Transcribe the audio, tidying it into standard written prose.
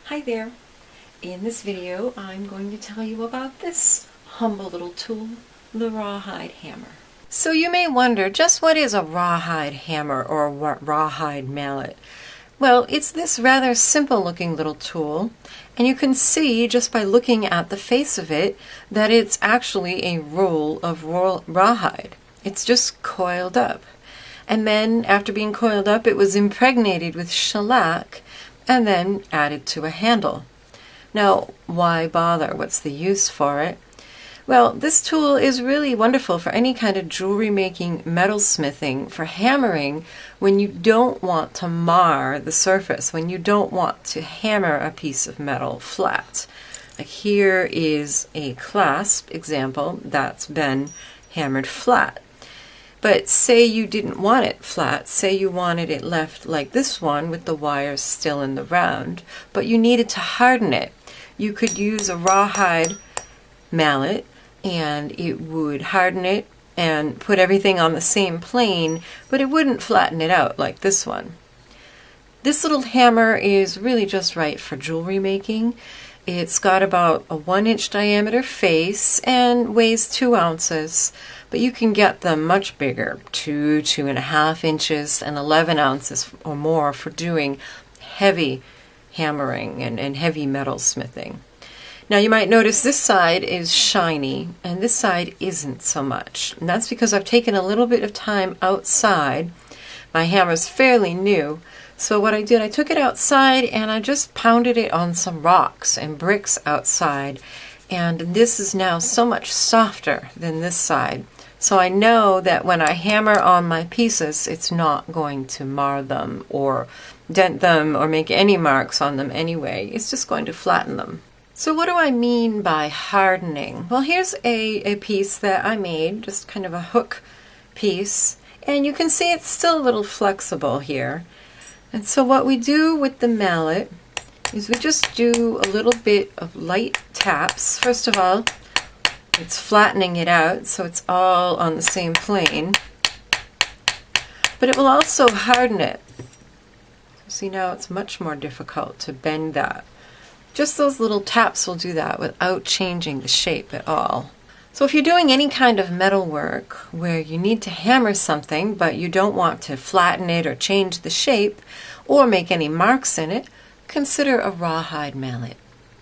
Hi there. In this video I'm going to tell you about this humble little tool, the rawhide hammer. So you may wonder, just what is a rawhide hammer or a rawhide mallet? Well, it's this rather simple looking little tool, and you can see just by looking at the face of it that it's actually a roll of rawhide. It's just coiled up. And then after being coiled up, it was impregnated with shellac and then added to a handle. Now, why bother? What's the use for it? Well, this tool is really wonderful for any kind of jewelry making, metalsmithing, for hammering when you don't want to mar the surface, when you don't want to hammer a piece of metal flat. Like here is a clasp example that's been hammered flat. But say you didn't want it flat, say you wanted it left like this one with the wires still in the round, but you needed to harden it. You could use a rawhide mallet and it would harden it and put everything on the same plane, but it wouldn't flatten it out like this one. This little hammer is really just right for jewelry making. It's got about a 1-inch diameter face and weighs 2 ounces, but you can get them much bigger, 2.5 inches, and 11 ounces or more for doing heavy hammering and heavy metal smithing. Now you might notice this side is shiny and this side isn't so much. And that's because I've taken a little bit of time outside. My hammer's fairly new. So what I did, I took it outside and I just pounded it on some rocks and bricks outside. And this is now so much softer than this side. So I know that when I hammer on my pieces, it's not going to mar them or dent them or make any marks on them anyway. It's just going to flatten them. So what do I mean by hardening? Well, here's a piece that I made, just kind of a hook piece. And you can see it's still a little flexible here. And so what we do with the mallet is we just do a little bit of light taps. First of all, it's flattening it out so it's all on the same plane. But it will also harden it. See, now it's much more difficult to bend that. Just those little taps will do that without changing the shape at all. So if you're doing any kind of metal work where you need to hammer something but you don't want to flatten it or change the shape or make any marks in it, consider a rawhide mallet.